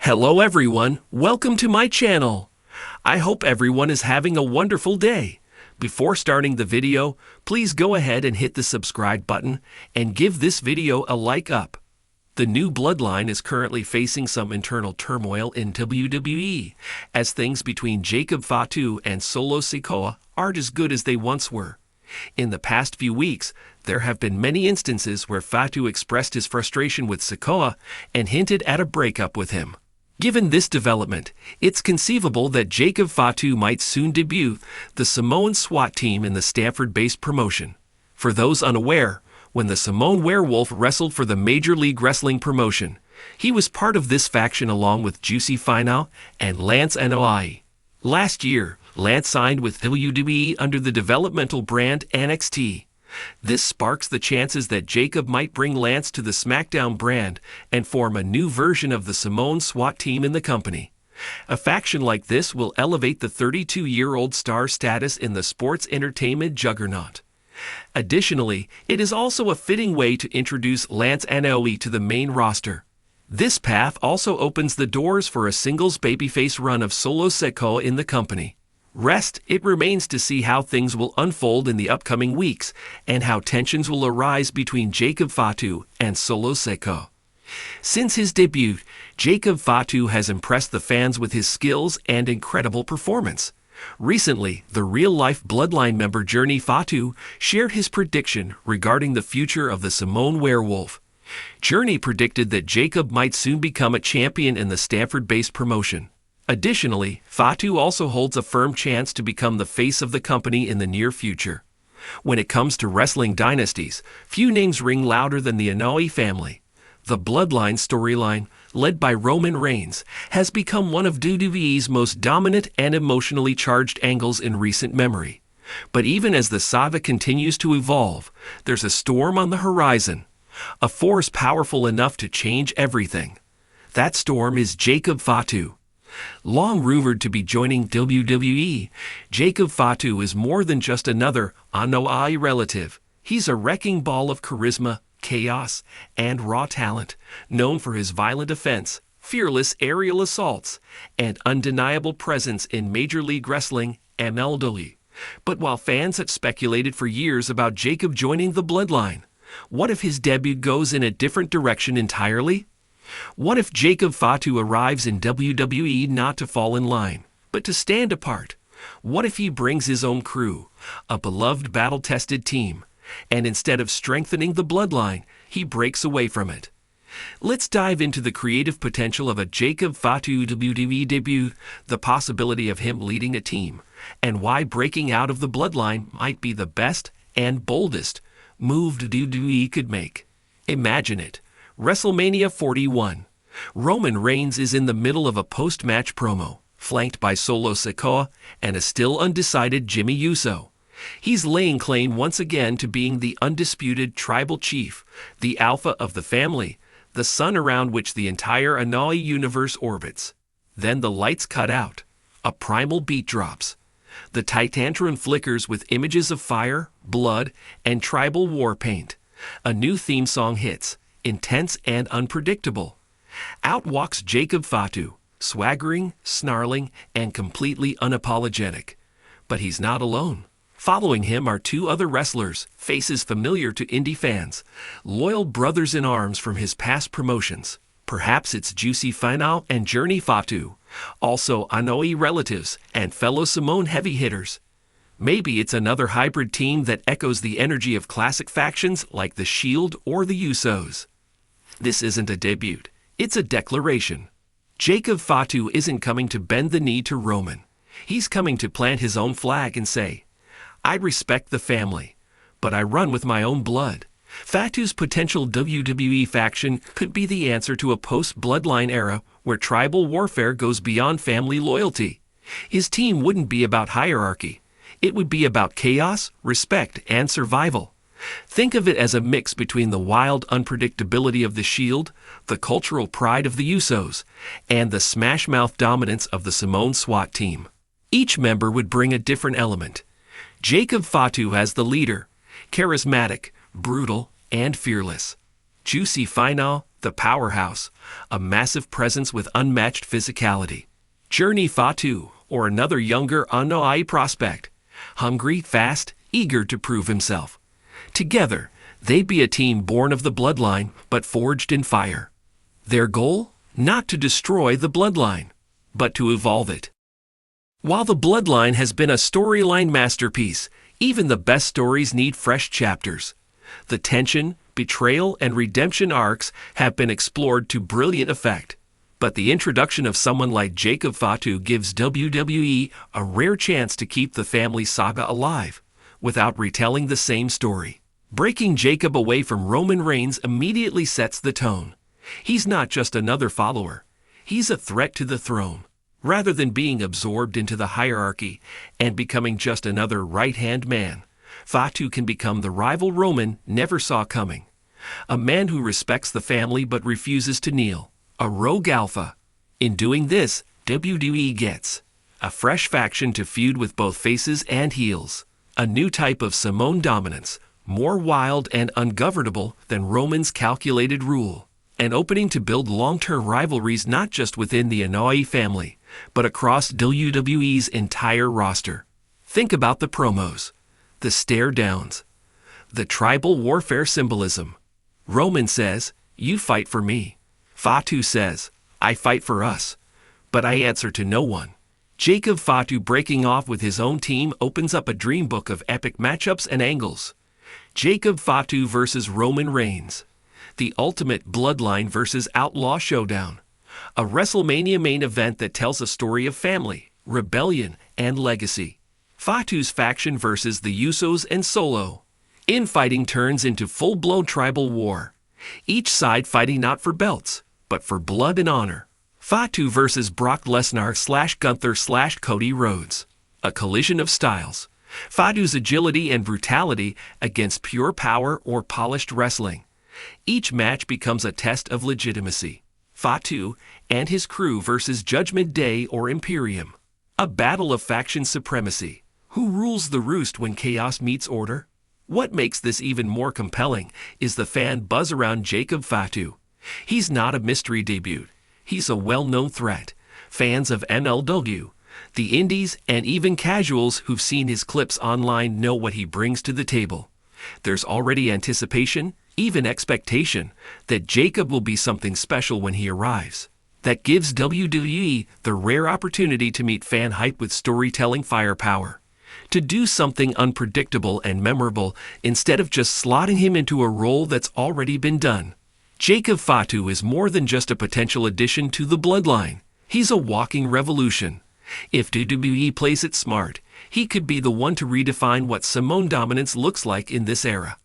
Hello everyone, welcome to my channel. I hope everyone is having a wonderful day. Before starting the video, please go ahead and hit the subscribe button and give this video a like up. The new Bloodline is currently facing some internal turmoil in WWE, as things between Jacob Fatu and Solo Sikoa aren't as good as they once were. In the past few weeks, there have been many instances where Fatu expressed his frustration with Sikoa and hinted at a breakup with him. Given this development, it's conceivable that Jacob Fatu might soon debut the Samoan SWAT team in the Stamford-based promotion. For those unaware, when the Samoan Werewolf wrestled for the Major League Wrestling promotion, he was part of this faction along with Juicy Finau and Lance Anoa'i. Last year, Lance signed with WWE under the developmental brand NXT. This sparks the chances that Jacob might bring Lance to the SmackDown brand and form a new version of the Samoan SWAT team in the company. A faction like this will elevate the 32-year-old star's status in the sports entertainment juggernaut. Additionally, it is also a fitting way to introduce Lance Anoa'i to the main roster. This path also opens the doors for a singles babyface run of Solo Sikoa in the company. It remains to see how things will unfold in the upcoming weeks and how tensions will arise between Jacob Fatu and Solo Sikoa. Since his debut, Jacob Fatu has impressed the fans with his skills and incredible performance. Recently, the real-life Bloodline member Jacob Fatu shared his prediction regarding the future of the Samoan Werewolf. Jacob predicted that Jacob might soon become a champion in the Stamford-based promotion. Additionally, Fatu also holds a firm chance to become the face of the company in the near future. When it comes to wrestling dynasties, few names ring louder than the Anoa'i family. The Bloodline storyline, led by Roman Reigns, has become one of WWE's most dominant and emotionally charged angles in recent memory. But even as the saga continues to evolve, there's a storm on the horizon, a force powerful enough to change everything. That storm is Jacob Fatu. Long rumored to be joining WWE, Jacob Fatu is more than just another Anoa'i relative. He's a wrecking ball of charisma, chaos, and raw talent, known for his violent offense, fearless aerial assaults, and undeniable presence in Major League Wrestling (MLW). But while fans have speculated for years about Jacob joining the Bloodline, what if his debut goes in a different direction entirely? What if Jacob Fatu arrives in WWE not to fall in line, but to stand apart? What if he brings his own crew, a beloved battle-tested team, and instead of strengthening the Bloodline, he breaks away from it? Let's dive into the creative potential of a Jacob Fatu WWE debut, the possibility of him leading a team, and why breaking out of the Bloodline might be the best and boldest move WWE could make. Imagine it. WrestleMania 41. Roman Reigns is in the middle of a post-match promo, flanked by Solo Sikoa and a still undecided Jimmy Uso. He's laying claim once again to being the undisputed tribal chief, the alpha of the family, the sun around which the entire Anoa'i universe orbits. Then the lights cut out. A primal beat drops. The Titantron flickers with images of fire, blood, and tribal war paint. A new theme song hits, intense and unpredictable. Out walks Jacob Fatu, swaggering, snarling, and completely unapologetic. But he's not alone. Following him are two other wrestlers, faces familiar to indie fans, loyal brothers in arms from his past promotions. Perhaps it's Juicy Finau and Jacob Fatu, also Anoa'i relatives and fellow Samoan heavy hitters. Maybe it's another hybrid team that echoes the energy of classic factions like the Shield or the Usos. This isn't a debut, it's a declaration. Jacob Fatu isn't coming to bend the knee to Roman. He's coming to plant his own flag and say, "I respect the family, but I run with my own blood." Fatu's potential WWE faction could be the answer to a post-Bloodline era where tribal warfare goes beyond family loyalty. His team wouldn't be about hierarchy. It would be about chaos, respect, and survival. Think of it as a mix between the wild unpredictability of the Shield, the cultural pride of the Usos, and the smash-mouth dominance of the Samoan SWAT team. Each member would bring a different element. Jacob Fatu as the leader, charismatic, brutal, and fearless. Juicy Finau, the powerhouse, a massive presence with unmatched physicality. Journey Fatu, or another younger Unknown prospect, hungry, fast, eager to prove himself. Together, they'd be a team born of the Bloodline, but forged in fire. Their goal? Not to destroy the Bloodline, but to evolve it. While the Bloodline has been a storyline masterpiece, even the best stories need fresh chapters. The tension, betrayal, and redemption arcs have been explored to brilliant effect. But the introduction of someone like Jacob Fatu gives WWE a rare chance to keep the family saga alive, without retelling the same story. Breaking Jacob away from Roman Reigns immediately sets the tone. He's not just another follower. He's a threat to the throne. Rather than being absorbed into the hierarchy and becoming just another right-hand man, Fatu can become the rival Roman never saw coming. A man who respects the family but refuses to kneel. A rogue alpha. In doing this, WWE gets a fresh faction to feud with both faces and heels. A new type of Samoan dominance, more wild and ungovernable than Roman's calculated rule. An opening to build long-term rivalries not just within the Anoa'i family, but across WWE's entire roster. Think about the promos, the stare-downs, the tribal warfare symbolism. Roman says, "You fight for me." Fatu says, "I fight for us, but I answer to no one." Jacob Fatu breaking off with his own team opens up a dream book of epic matchups and angles. Jacob Fatu versus Roman Reigns. The ultimate Bloodline versus Outlaw showdown. A WrestleMania main event that tells a story of family, rebellion, and legacy. Fatu's faction versus the Usos and Solo. Infighting turns into full-blown tribal war. Each side fighting not for belts, but for blood and honor. Fatu versus Brock Lesnar/Gunther/Cody Rhodes. A collision of styles. Fatu's agility and brutality against pure power or polished wrestling. Each match becomes a test of legitimacy. Fatu and his crew versus Judgment Day or Imperium. A battle of faction supremacy. Who rules the roost when chaos meets order? What makes this even more compelling is the fan buzz around Jacob Fatu. He's not a mystery debut. He's a well-known threat. Fans of MLW, the indies, and even casuals who've seen his clips online know what he brings to the table. There's already anticipation, even expectation, that Jacob will be something special when he arrives. That gives WWE the rare opportunity to meet fan hype with storytelling firepower. To do something unpredictable and memorable instead of just slotting him into a role that's already been done. Jacob Fatu is more than just a potential addition to the Bloodline. He's a walking revolution. If WWE plays it smart, he could be the one to redefine what Samoan dominance looks like in this era.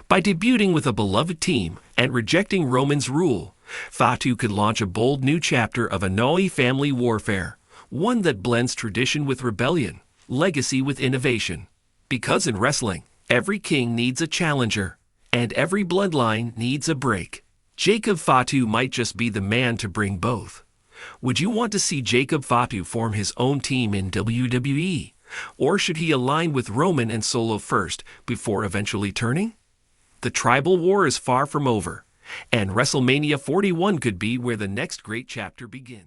By debuting with a beloved team and rejecting Roman's rule, Fatu could launch a bold new chapter of Anoa'i family warfare, one that blends tradition with rebellion, legacy with innovation. Because in wrestling, every king needs a challenger, and every bloodline needs a break. Jacob Fatu might just be the man to bring both. Would you want to see Jacob Fatu form his own team in WWE? Or should he align with Roman and Solo first before eventually turning? The tribal war is far from over, and WrestleMania 41 could be where the next great chapter begins.